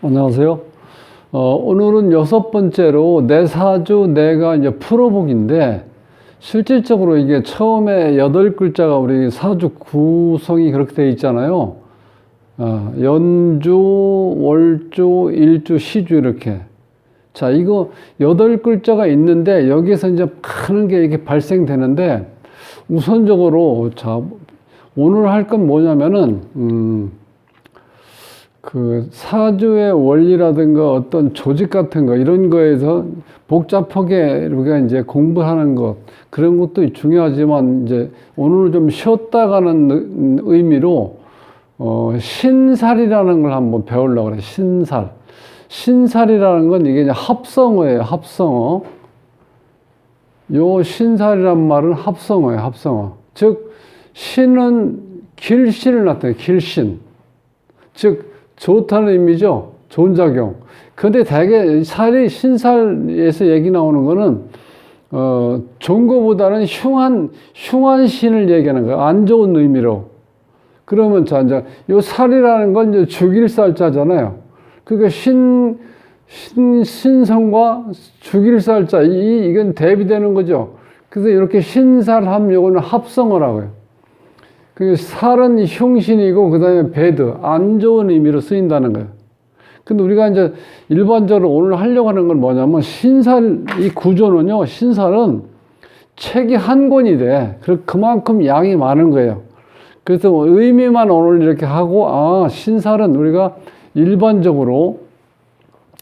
안녕하세요. 오늘은 6번째로 내 사주 내가 이제 풀어보기인데, 실질적으로 이게 처음에 8글자가 우리 사주 구성이 그렇게 되어 있잖아요. 연주, 월주, 일주, 시주 이렇게. 자, 이거 8글자가 있는데 여기에서 이제 많은 게 이렇게 발생되는데, 우선적으로 자, 오늘 할 건 뭐냐면은 그 사주의 원리라든가 어떤 조직 같은 거 이런 거에서 복잡하게 우리가 이제 공부하는 것 그런 것도 중요하지만, 이제 오늘 좀 쉬었다 가는 의미로 신살이라는 걸 한번 배우려고 그래요. 신살. 신살이라는 건 이게 이제 합성어예요. 합성어. 요 신살이란 말은 합성어예요. 합성어. 즉 신은 길신을 나타내요. 길신. 즉 좋다는 의미죠. 좋은 작용. 근데 대개 살이 신살에서 얘기 나오는 거는 좋은 거보다는 흉한 신을 얘기하는 거예요. 안 좋은 의미로. 그러면 자, 이제 요 살이라는 건 이제 죽일 살자잖아요. 그러니까 신성과 죽일 살자 이건 대비되는 거죠. 그래서 이렇게 신살함 요거는 합성어라고 해요. 그 살은 흉신이고 그다음에 배드 안 좋은 의미로 쓰인다는 거예요. 근데 우리가 이제 일반적으로 오늘 하려고 하는 건 뭐냐면, 신살 이 구조는요, 신살은 책이 한 권이 돼. 그만큼 양이 많은 거예요. 그래서 의미만 오늘 이렇게 하고, 신살은 우리가 일반적으로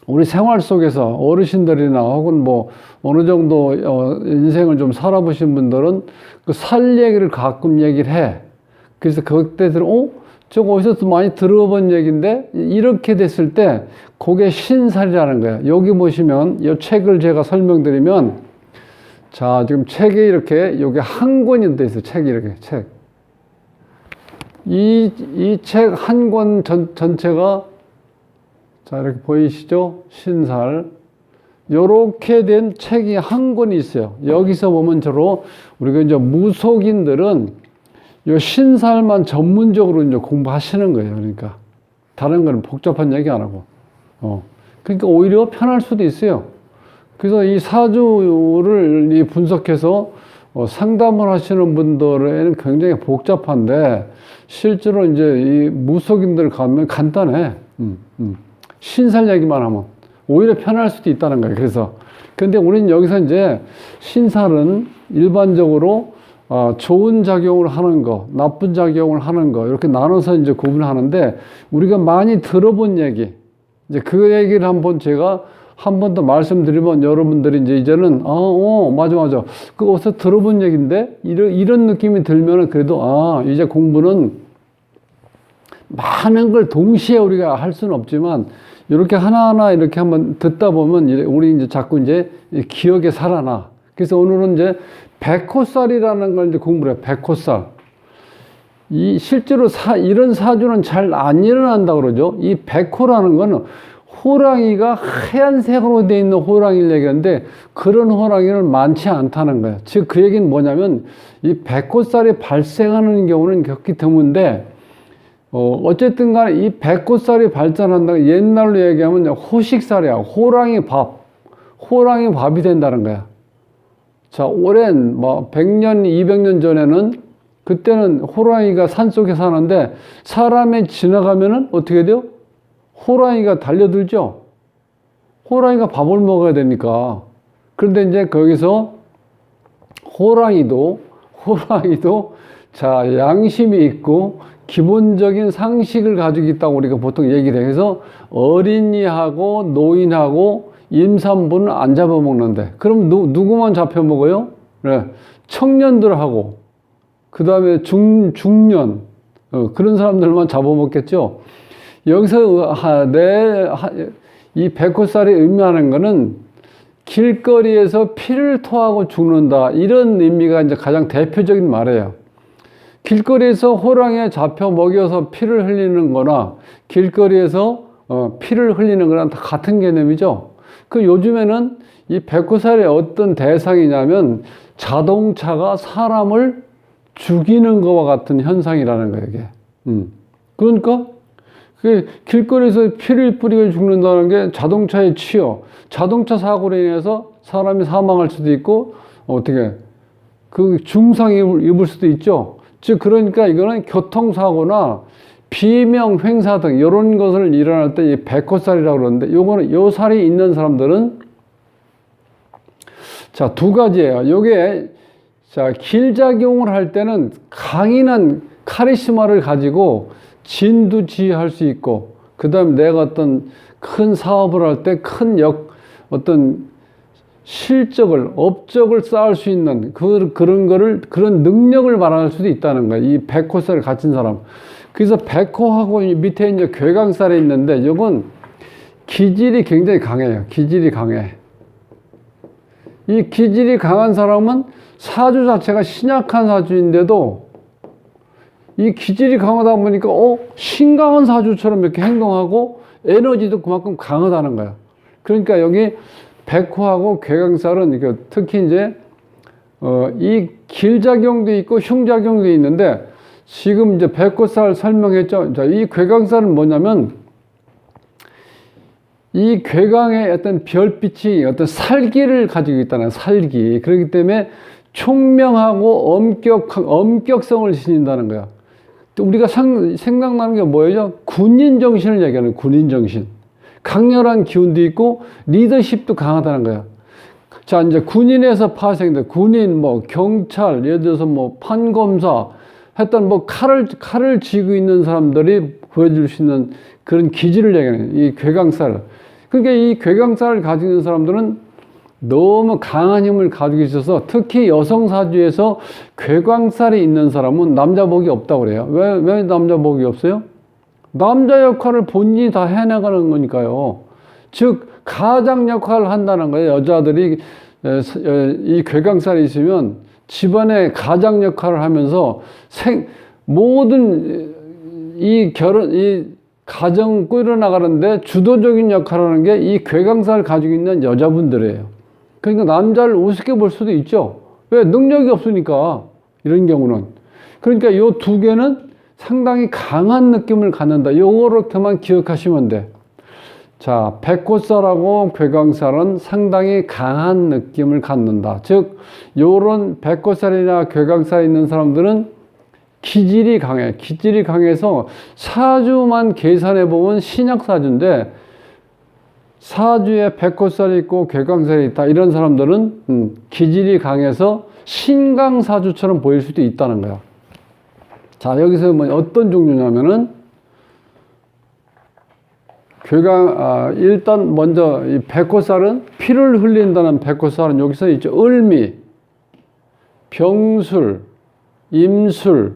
우리 생활 속에서 어르신들이나 혹은 뭐 어느 정도 인생을 좀 살아보신 분들은 그 살 얘기를 가끔 얘기를 해. 그래서 그때들은 저거 어디서 많이 들어본 얘기인데, 이렇게 됐을 때 그게 신살이라는 거예요. 여기 보시면 이 책을 제가 설명드리면, 자 지금 책에 이렇게 여기 한 권이 돼 있어요. 책이 이렇게 책. 이 책 한 권 전체가 자 이렇게 보이시죠? 신살. 요렇게 된 책이 한 권이 있어요. 여기서 보면 주로 우리가 이제 무속인들은 요 신살만 전문적으로 이제 공부하시는 거예요. 그러니까 다른 거는 복잡한 얘기 안 하고. 그러니까 오히려 편할 수도 있어요. 그래서 이 사주를 분석해서 상담을 하시는 분들에는 굉장히 복잡한데, 실제로 이제 이 무속인들 가면 간단해. 신살 얘기만 하면 오히려 편할 수도 있다는 거예요. 그래서 근데 우리는 여기서 이제 신살은 일반적으로 좋은 작용을 하는 거, 나쁜 작용을 하는 거, 이렇게 나눠서 이제 구분하는데, 우리가 많이 들어본 얘기, 이제 그 얘기를 한번 제가 한 번 더 말씀드리면 여러분들이 이제는, 맞아. 그거 어디서 들어본 얘기인데? 이런 느낌이 들면은 그래도, 이제 공부는 많은 걸 동시에 우리가 할 수는 없지만, 이렇게 하나하나 이렇게 한번 듣다 보면 우리 이제 자꾸 이제 기억에 살아나. 그래서 오늘은 이제 백호살이라는 걸 이제 공부를 해요. 백호살. 실제로 이런 사주는 잘 안 일어난다고 그러죠. 이 백호라는 거는 호랑이가 하얀색으로 되어 있는 호랑이를 얘기하는데, 그런 호랑이는 많지 않다는 거예요. 즉, 그 얘기는 뭐냐면, 이 백호살이 발생하는 경우는 극히 드문데, 어쨌든 간에 이 백호살이 발전한다는, 옛날로 얘기하면 호식살이야. 호랑이 밥이 된다는 거야. 자, 오랜 100년, 200년 전에는, 그때는 호랑이가 산속에 사는데 사람이 지나가면은 어떻게 돼요? 호랑이가 달려들죠. 호랑이가 밥을 먹어야 되니까. 그런데 이제 거기서 호랑이도 자, 양심이 있고 기본적인 상식을 가지고 있다고 우리가 보통 얘기를 해요. 그래서 어린이하고 노인하고 임산부는 안 잡아먹는데, 그럼 누구만 잡혀먹어요? 네. 청년들하고, 그 다음에 중년, 그런 사람들만 잡아먹겠죠. 여기서 이 백호살이 의미하는 거는 길거리에서 피를 토하고 죽는다, 이런 의미가 이제 가장 대표적인 말이에요. 길거리에서 호랑이에 잡혀 먹여서 피를 흘리는 거나 길거리에서 피를 흘리는 거랑 다 같은 개념이죠. 그 요즘에는 이 백호살의 어떤 대상이냐면, 자동차가 사람을 죽이는 것과 같은 현상이라는 거예요, 이게. 그러니까, 그 길거리에서 피를 뿌리고 죽는다는 게 자동차에 치여. 자동차 사고로 인해서 사람이 사망할 수도 있고, 어떻게, 그 중상이 입을 수도 있죠. 즉, 그러니까 이거는 교통사고나 비명 횡사 등 이런 것을 일어날 때 이 백호살이라고 그러는데, 요거는, 요 살이 있는 사람들은 자, 두 가지예요. 요게, 자, 길작용을 할 때는 강인한 카리스마를 가지고 진두지휘할 수 있고, 그 다음에 내가 어떤 큰 사업을 할 때 큰 어떤 실적을, 업적을 쌓을 수 있는 그런 거를, 그런 능력을 말할 수도 있다는 거예요. 이 백호살을 갖춘 사람. 그래서 백호하고 밑에 이제 괴강살이 있는데, 이건 기질이 굉장히 강해요. 기질이 강해. 이 기질이 강한 사람은 사주 자체가 신약한 사주인데도 이 기질이 강하다 보니까 신강한 사주처럼 이렇게 행동하고 에너지도 그만큼 강하다는 거야. 그러니까 여기 백호하고 괴강살은 특히 이제 이 길작용도 있고 흉작용도 있는데, 지금 이제 백호살 설명했죠. 자, 이 괴강살은 뭐냐면 이 괴강의 어떤 별빛이 어떤 살기를 가지고 있다는, 살기. 그렇기 때문에 총명하고 엄격성을 지닌다는 거야. 또 우리가 생각나는 게 뭐예요? 군인 정신을 얘기하는 군인 정신. 강렬한 기운도 있고 리더십도 강하다는 거야. 자, 이제 군인에서 파생돼. 군인, 경찰, 예를 들어서 판검사 했던 칼을 쥐고 있는 사람들이 보여줄 수 있는 그런 기질을 얘기하는 이 괴강살. 그러니까 이 괴강살을 가지고 있는 사람들은 너무 강한 힘을 가지고 있어서, 특히 여성 사주에서 괴강살이 있는 사람은 남자 복이 없다고 그래요. 왜 남자 복이 없어요? 남자 역할을 본인이 다 해나가는 거니까요. 즉, 가장 역할을 한다는 거예요. 여자들이 이 괴강살이 있으면 집안의 가장 역할을 하면서 모든 이 가정 꾸려나가는데 주도적인 역할을 하는 게 이 괴강살을 가지고 있는 여자분들이에요. 그러니까 남자를 우습게 볼 수도 있죠. 왜? 능력이 없으니까. 이런 경우는. 그러니까 이 두 개는 상당히 강한 느낌을 갖는다. 요렇게만 기억하시면 돼. 자, 백호살하고 괴강살은 상당히 강한 느낌을 갖는다. 즉, 요런 백호살이나 괴강살이 있는 사람들은 기질이 강해. 기질이 강해서 사주만 계산해 보면 신약 사주인데, 사주에 백호살이 있고 괴강살이 있다. 이런 사람들은 기질이 강해서 신강 사주처럼 보일 수도 있다는 거야. 자, 여기서 어떤 종류냐면은 일단 먼저 이 백호살은 피를 흘린다는 백호살은 여기서 있죠. 을미, 병술, 임술,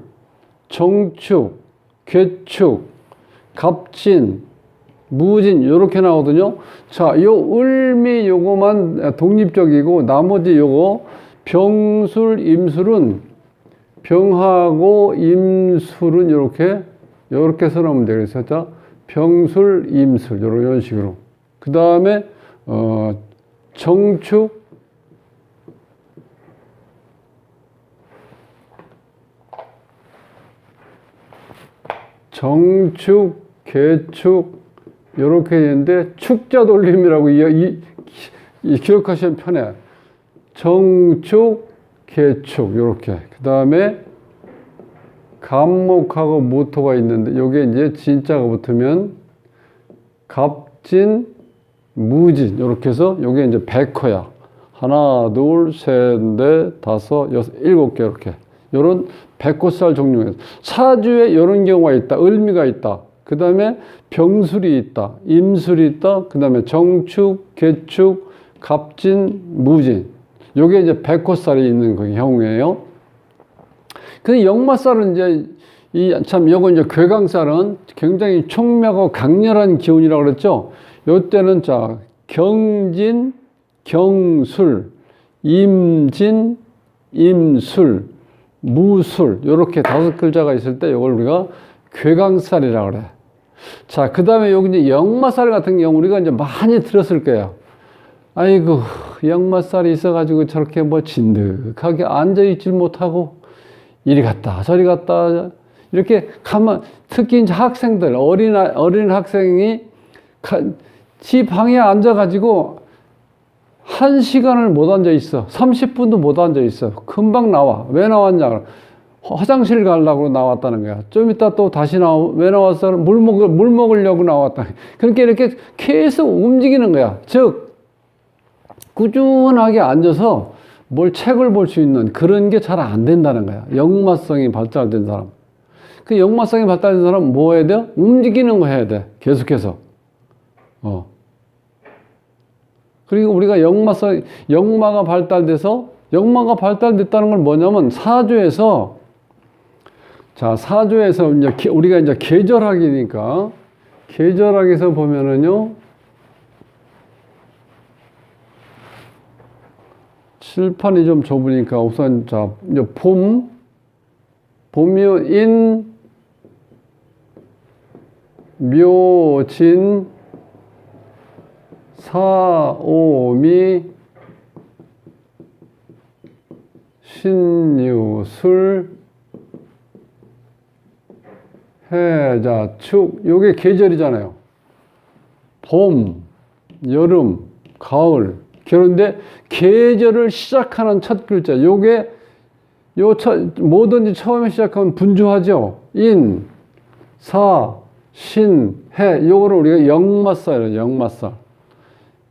정축, 괴축, 갑진, 무진 요렇게 나오거든요. 자, 요 을미 요거만 독립적이고 나머지 요거 병술, 임술은 병하고 임술은 요렇게 써놓으면 되겠어요. 자, 병술, 임술 이런 식으로. 그 다음에 정축, 괴축 요렇게 되는데, 축자 돌림이라고 기억하시면 편해. 정축, 괴축 요렇게. 그 다음에 갑목하고 모토가 있는데, 요게 이제 진자가 붙으면 갑진, 무진 요렇게 해서 요게 이제 백호야. 하나, 둘, 셋, 넷, 다섯, 여섯, 일곱 개 이렇게. 요런 백호살 종류에서 사주에 요런 경우가 있다. 을미가 있다. 그 다음에 병술이 있다. 임술이 있다. 그 다음에 정축, 괴축, 갑진, 무진. 요게 이제 백호살이 있는 경우예요. 근데 역마살은 요거 이제 괴강살은 굉장히 총명하고 강렬한 기운이라고 그랬죠. 요때는 자, 경진, 경술, 임진, 임술, 무술. 요렇게 5글자가 있을 때 요걸 우리가 괴강살이라고 그래. 자, 그 다음에 여기 이제 역마살 같은 경우 우리가 이제 많이 들었을 거예요. 아이고, 역마살이 있어가지고 저렇게 진득하게 앉아있질 못하고 이리 갔다 저리 갔다 이렇게 가만, 특히 이제 학생들, 어린 학생이 지 방에 앉아가지고 1시간을 못 앉아 있어. 30분도 못 앉아 있어. 금방 나와. 왜 나왔냐? 화장실 가려고 나왔다는 거야. 좀 이따 또 다시 왜 나왔어? 물 먹으려고 나왔다. 그러니까 이렇게 계속 움직이는 거야. 즉, 꾸준하게 앉아서 뭘 책을 볼 수 있는 그런 게 잘 안 된다는 거야. 역마성이 발달된 사람. 그 역마성이 발달된 사람은 뭐 해야 돼요? 움직이는 거 해야 돼. 계속해서. 그리고 우리가 역마가 발달됐다는 건 뭐냐면 사주에서 이제 우리가 이제 계절학이니까 계절학에서 보면은요. 칠판이 좀 좁으니까 우선 이제 봄이 묘진 사오미 신유술 해자축 요게 계절이잖아요. 봄, 여름, 가을. 그런데 계절을 시작하는 첫 글자 요게 뭐든지 처음에 시작하면 분주하죠. 인, 사, 신, 해 요거를 우리가 역마살이에요. 역마살.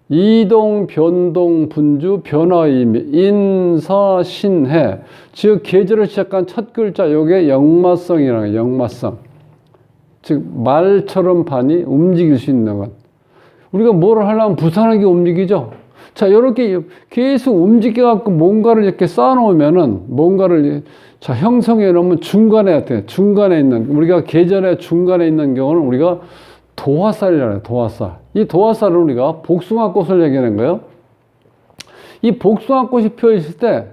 이동, 변동, 분주, 변화의 의미, 인사, 신해. 즉, 계절을 시작한 첫 글자, 요게 역마성이라는 거예요. 역마성. 즉, 말처럼 반이 움직일 수 있는 것. 우리가 뭐를 하려면 부산하게 움직이죠? 자, 요렇게 계속 움직여갖고 뭔가를 이렇게 쌓아놓으면은, 뭔가를 형성해 놓으면 중간에 있는, 우리가 계절의 중간에 있는 경우는 우리가 도화살이라는 도화살. 이 도화살은 우리가 복숭아꽃을 얘기하는 거예요. 이 복숭아꽃이 펴 있을 때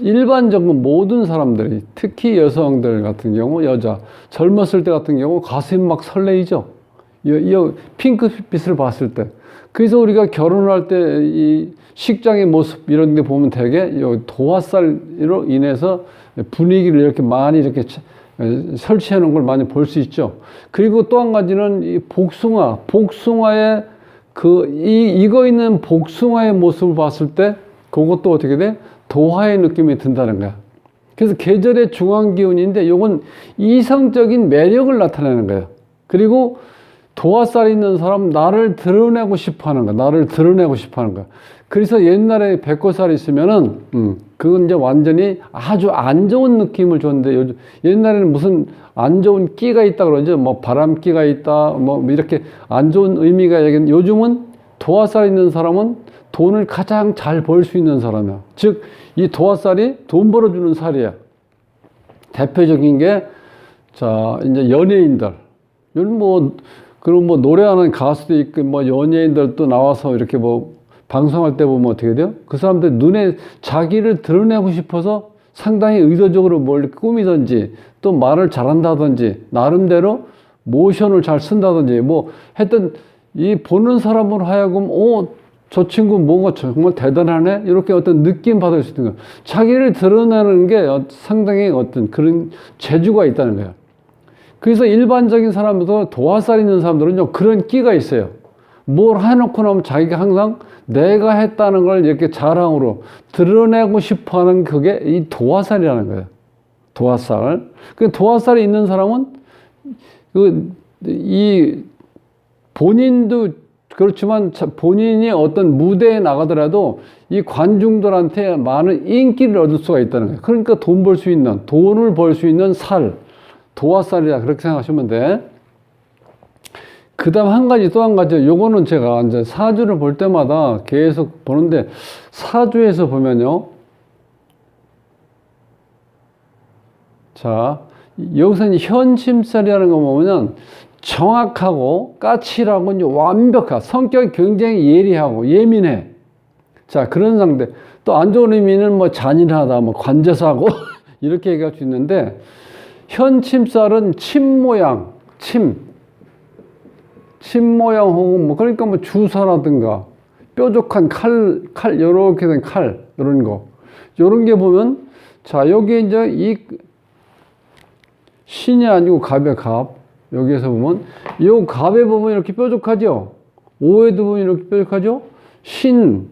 일반적으로 모든 사람들이 특히 여성들 같은 경우 젊었을 때 같은 경우 가슴이 막 설레이죠. 이 핑크빛을 봤을 때. 그래서 우리가 결혼할 때 이 식장의 모습 이런 데 보면 되게 이 도화살로 인해서 분위기를 이렇게 많이 이렇게 설치해 놓은 걸 많이 볼 수 있죠. 그리고 또 한 가지는 이 복숭아의 익어 있는 복숭아의 모습을 봤을 때 그것도 어떻게 돼? 도화의 느낌이 든다는 거야. 그래서 계절의 중앙 기운인데 이건 이성적인 매력을 나타내는 거예요. 그리고 도화살이 있는 사람 나를 드러내고 싶어 하는 거야. 나를 드러내고 싶어 하는 거야. 그래서 옛날에 백호살이 있으면은 그건 이제 완전히 아주 안 좋은 느낌을 줬는데 옛날에는 무슨 안 좋은 끼가 있다 그러죠. 뭐 바람기가 있다 뭐 이렇게 안 좋은 의미가 얘기는 요즘은 도화살 있는 사람은 돈을 가장 잘 벌 수 있는 사람이야. 즉 이 도화살이 돈 벌어주는 살이야. 대표적인 게 이제 연예인들 그럼 노래하는 가수도 있고 연예인들도 나와서 이렇게 방송할 때 보면 어떻게 돼요? 그 사람들 눈에 자기를 드러내고 싶어서 상당히 의도적으로 뭘 꾸미든지 또 말을 잘한다든지 나름대로 모션을 잘 쓴다든지 하여튼 이 보는 사람으로 하여금 저 친구 뭔가 정말 대단하네 이렇게 어떤 느낌 받을 수 있는 거예요. 자기를 드러내는 게 상당히 어떤 그런 재주가 있다는 거예요. 그래서 일반적인 사람들도 도화살 있는 사람들은요 그런 끼가 있어요. 뭘 해놓고 나면 자기가 항상 내가 했다는 걸 이렇게 자랑으로 드러내고 싶어 하는 그게 이 도화살이라는 거예요. 도화살. 그 도화살이 있는 사람은 이 본인도 그렇지만 본인이 어떤 무대에 나가더라도 이 관중들한테 많은 인기를 얻을 수가 있다는 거예요. 그러니까 돈을 벌 수 있는 살, 도화살이다. 그렇게 생각하시면 돼. 그 다음 또 한 가지, 요거는 제가 이제 사주를 볼 때마다 계속 보는데, 사주에서 보면요. 여기서는 현침살이라는 거 보면 정확하고 까칠하고 이제 완벽한 성격이 굉장히 예리하고 예민해. 그런 상대. 또 안 좋은 의미는 잔인하다, 관제사고 이렇게 얘기할 수 있는데, 현침살은 침 모양 혹은 그러니까 주사라든가 뾰족한 요렇게 된 칼, 이런 거. 요런 게 보면, 여기 이제 신이 아니고 갑의 갑. 여기에서 보면 이 갑의 부분이 이렇게 뾰족하죠. 오의 부분이 이렇게 뾰족하죠. 신.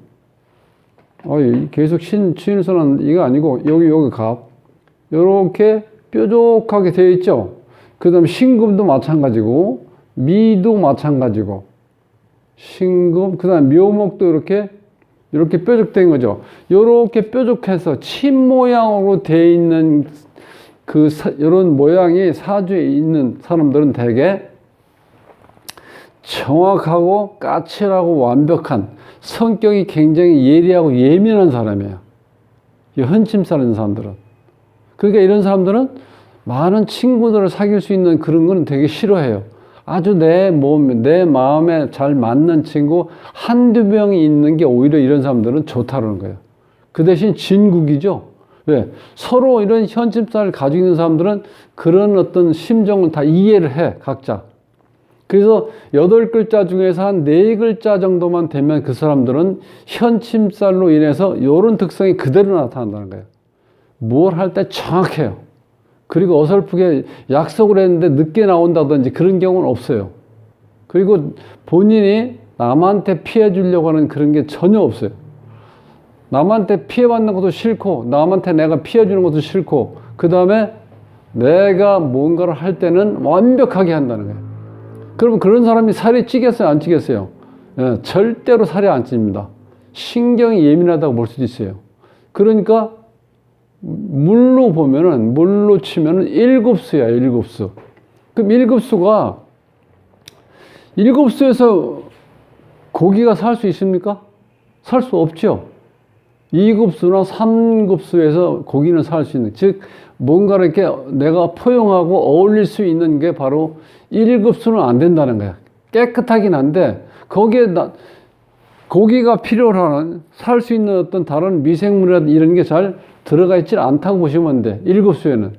계속 신을 써놨는데 이거 아니고 여기 갑. 요렇게 뾰족하게 되어 있죠. 그 다음에 신금도 마찬가지고 미도 마찬가지고 신금 그 다음에 묘목도 이렇게 뾰족된 거죠. 요렇게 뾰족해서 침 모양으로 되어 있는 이런 모양이 사주에 있는 사람들은 대개 정확하고 까칠하고 완벽한 성격이 굉장히 예리하고 예민한 사람이에요. 이 헌침살 있는 사람들은. 그러니까 이런 사람들은 많은 친구들을 사귈 수 있는 그런 건 되게 싫어해요. 아주 내 마음에 잘 맞는 친구 한두 명이 있는 게 오히려 이런 사람들은 좋다는 거예요. 그 대신 진국이죠. 왜? 서로 이런 현침살을 가지고 있는 사람들은 그런 어떤 심정을 다 이해를 해, 각자. 그래서 8글자 중에서 한 4글자 정도만 되면 그 사람들은 현침살로 인해서 이런 특성이 그대로 나타난다는 거예요. 뭘 할 때 정확해요. 그리고 어설프게 약속을 했는데 늦게 나온다든지 그런 경우는 없어요. 그리고 본인이 남한테 피해 주려고 하는 그런 게 전혀 없어요. 남한테 피해받는 것도 싫고 남한테 내가 피해 주는 것도 싫고 그 다음에 내가 뭔가를 할 때는 완벽하게 한다는 거예요. 그러면 그런 사람이 살이 찌겠어요? 안 찌겠어요? 예, 절대로 살이 안 찝니다. 신경이 예민하다고 볼 수도 있어요. 그러니까 물로 치면은 1급수야, 1급수. 그럼 1급수에서 고기가 살 수 있습니까? 살 수 없죠. 2급수나 3급수에서 고기는 살 수 있는, 즉, 뭔가를 이렇게 내가 포용하고 어울릴 수 있는 게 바로 1급수는 안 된다는 거야. 깨끗하긴 한데, 거기에 고기가 필요로 하는, 살 수 있는 어떤 다른 미생물이라든지 이런 게 잘 들어가 있지 않다고 보시면 돼. 1급수에는.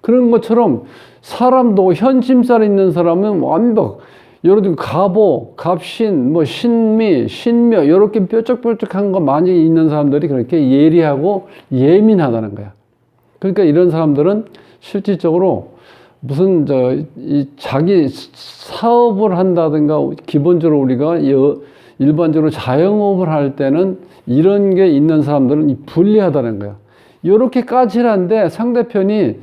그런 것처럼 사람도 현침살 있는 사람은 완벽, 예를 들어 갑오, 갑신, 신미, 신묘 이렇게 뾰족뾰족한 거 많이 있는 사람들이 그렇게 예리하고 예민하다는 거야. 그러니까 이런 사람들은 실질적으로 무슨 자기 사업을 한다든가 기본적으로 우리가 일반적으로 자영업을 할 때는 이런 게 있는 사람들은 불리하다는 거야. 이렇게 까칠한데 상대편이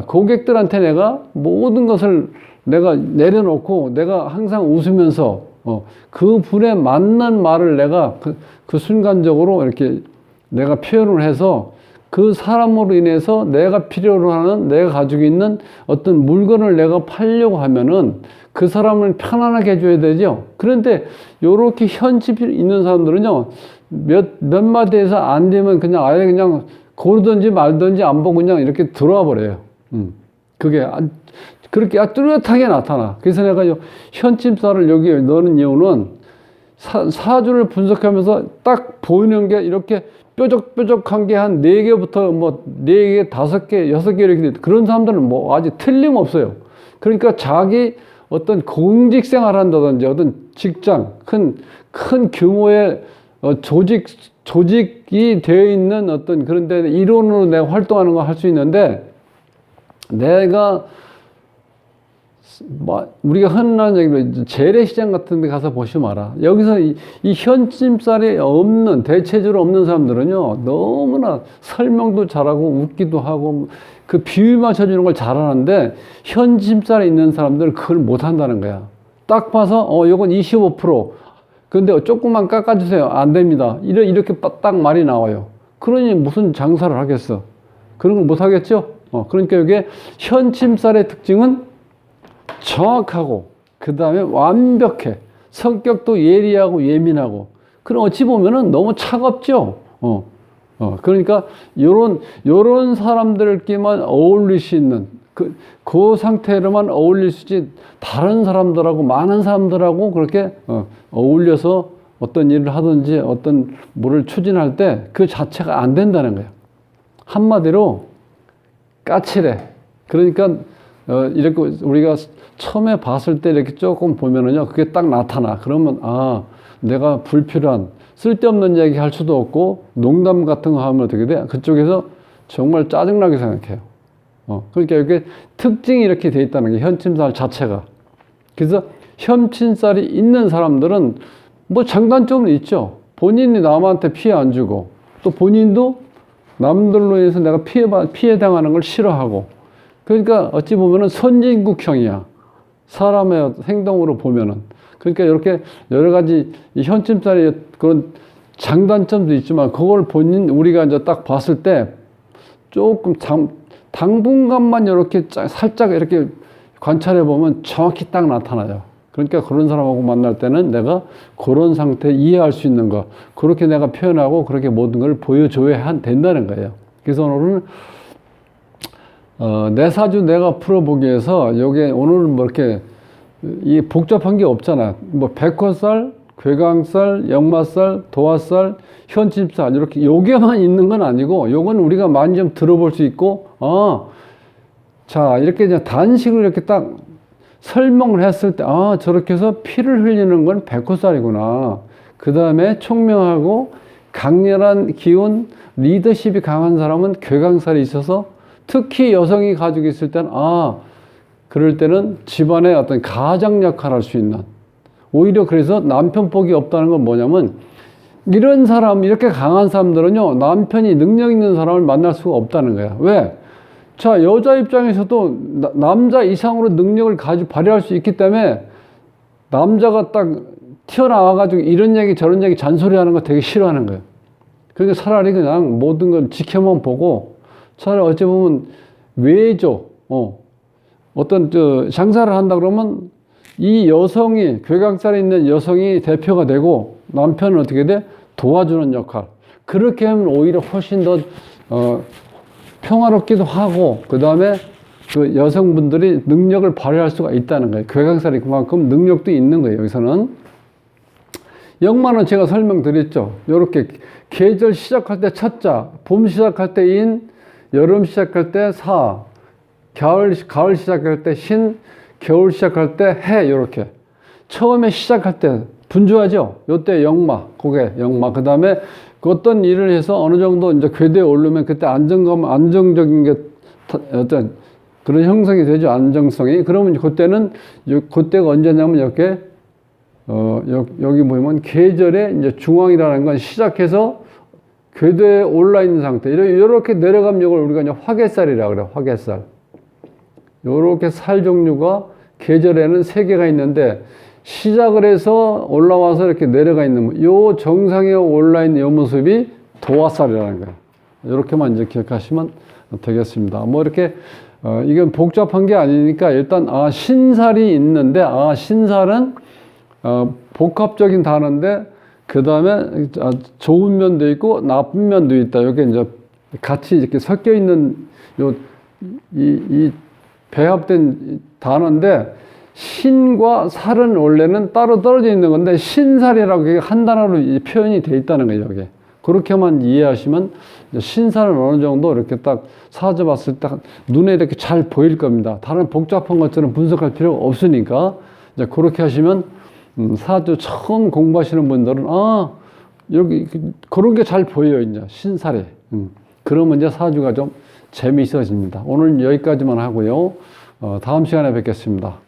고객들한테 내가 모든 것을 내가 내려놓고 내가 항상 웃으면서 그 분에 맞는 말을 내가 그 순간적으로 이렇게 내가 표현을 해서 그 사람으로 인해서 내가 필요로 하는 내가 가지고 있는 어떤 물건을 내가 팔려고 하면은 그 사람을 편안하게 해줘야 되죠. 그런데 요렇게 현집이 있는 사람들은요, 몇 마디에서 안 되면 그냥 아예 그냥 고르든지 말든지 안 보고 그냥 이렇게 들어와 버려요. 그게 그렇게 뚜렷하게 나타나. 그래서 내가 현침살을 여기에 넣는 이유는 사주를 분석하면서 딱 보이는 게 이렇게 뾰족뾰족한 게 한 4개부터 4개, 5개, 6개 이렇게 그런 사람들은 아직 틀림없어요. 그러니까 자기 어떤 공직 생활 한다든지 어떤 직장, 큰 규모의 조직이 되어 있는 어떤 그런 데 일원으로 내가 활동하는 거 할 수 있는데 내가 우리가 흔한 얘기로 재래시장 같은 데 가서 보시면 알아. 여기서 이 현침살이 없는, 대체적으로 없는 사람들은요, 너무나 설명도 잘하고 웃기도 하고 그 비유 맞춰주는 걸 잘하는데 현침살이 있는 사람들은 그걸 못한다는 거야. 딱 봐서 요건 25%. 근데 조금만 깎아주세요. 안 됩니다. 이렇게 딱 말이 나와요. 그러니 무슨 장사를 하겠어. 그런 걸 못하겠죠? 그러니까 이게 현침살의 특징은 정확하고 그 다음에 완벽해. 성격도 예리하고 예민하고. 그럼 어찌 보면은 너무 차갑죠. 그러니까 요런 사람들끼리만 어울릴 수 있는 그 상태로만 어울릴 수 있지 다른 사람들하고 많은 사람들하고 그렇게 어울려서 어떤 일을 하든지 어떤 뭐를 추진할 때 그 자체가 안 된다는 거예요. 한마디로 까칠해. 그러니까 이렇게 우리가 처음에 봤을 때 이렇게 조금 보면은요, 그게 딱 나타나. 그러면, 내가 불필요한, 쓸데없는 얘기 할 수도 없고, 농담 같은 거 하면 어떻게 돼? 그쪽에서 정말 짜증나게 생각해요. 그러니까 이게 특징이 이렇게 돼 있다는 게 현침살 자체가. 그래서 현침살이 있는 사람들은 뭐 장단점은 있죠. 본인이 남한테 피해 안 주고 또 본인도 남들로 인해서 내가 피해 당하는 걸 싫어하고 그러니까 어찌 보면은 선진국형이야. 사람의 행동으로 보면은. 그러니까 이렇게 여러 가지 이 현침살이 그런 장단점도 있지만 그걸 우리가 이제 딱 봤을 때 조금 당분간만 이렇게 살짝 이렇게 관찰해 보면 정확히 딱 나타나요. 그러니까 그런 사람하고 만날 때는 내가 그런 상태 이해할 수 있는 거 그렇게 내가 표현하고 그렇게 모든 걸 보여줘야 된다는 거예요. 그래서 오늘은 내 사주 내가 풀어보기 위해서 요게 오늘은 뭐 이렇게 이 복잡한 게 없잖아. 뭐 백화살, 괴강살, 역마살, 도화살, 현침살 이렇게 요게만 있는 건 아니고 요건 우리가 많이 좀 들어볼 수 있고 자 이렇게 이제 단식으로 이렇게 딱 설명을 했을 때 저렇게 해서 피를 흘리는 건 백호살이구나. 그 다음에 총명하고 강렬한 기운, 리더십이 강한 사람은 괴강살이 있어서 특히 여성이 가지고 있을 때는 그럴 때는 집안의 어떤 가장 역할을 할 수 있는 오히려 그래서 남편 복이 없다는 건 뭐냐면 이런 사람 이렇게 강한 사람들은요 남편이 능력 있는 사람을 만날 수가 없다는 거야. 왜? 자 여자 입장에서도 남자 이상으로 능력을 발휘할 수 있기 때문에 남자가 딱 튀어나와가지고 이런 얘기 저런 얘기 잔소리하는 거 되게 싫어하는 거예요. 그러니까 차라리 그냥 모든 걸 지켜만 보고 차라리 어찌 보면 외조 어떤 장사를 한다 그러면 이 여성이 괴강살에 있는 여성이 대표가 되고 남편은 어떻게 돼? 도와주는 역할. 그렇게 하면 오히려 훨씬 더 평화롭기도 하고 그 다음에 그 여성분들이 능력을 발휘할 수가 있다는 거예요. 괴강살이 그만큼 능력도 있는 거예요. 여기서는 역마는 제가 설명드렸죠. 이렇게 계절 시작할 때 첫자, 봄 시작할 때 인, 여름 시작할 때 사, 가을 시작할 때 신, 겨울 시작할 때 해. 이렇게 처음에 시작할 때 분주하죠. 요때 역마, 그게 역마. 그 다음에 어떤 일을 해서 어느 정도 이제 궤도에 오르면 그때 안정적인 게 어떤 그런 형성이 되죠. 안정성이. 그러면 그때는 그때가 언제냐면 이렇게 여기 보면 계절의 이제 중앙이라는 건 시작해서 궤도에 올라 있는 상태. 이렇게 내려가면 이걸 우리가 이제 화개살이라고 그래요. 화개살. 요렇게 살 종류가 계절에는 3개가 있는데 시작을 해서 올라와서 이렇게 내려가 있는 요 정상에 올라 있는 요 모습이 도화살이라는 거예요. 이렇게만 이제 기억하시면 되겠습니다. 뭐 이렇게 이건 복잡한 게 아니니까 일단 신살이 있는데 신살은 복합적인 단어인데 그 다음에 좋은 면도 있고 나쁜 면도 있다. 이게 이제 같이 이렇게 섞여 있는 이 배합된 단어인데 신과 살은 원래는 따로 떨어져 있는 건데 신살이라고 한 단어로 표현이 돼 있다는 거예요. 여기. 그렇게만 이해하시면 신살은 어느 정도 이렇게 딱 사주 봤을 때 눈에 이렇게 잘 보일 겁니다. 다른 복잡한 것처럼 분석할 필요가 없으니까 이제 그렇게 하시면 사주 처음 공부하시는 분들은 여기 그런 게 잘 보여요. 이제 신살이. 그러면 이제 사주가 좀 재미있어집니다. 오늘 여기까지만 하고요. 다음 시간에 뵙겠습니다.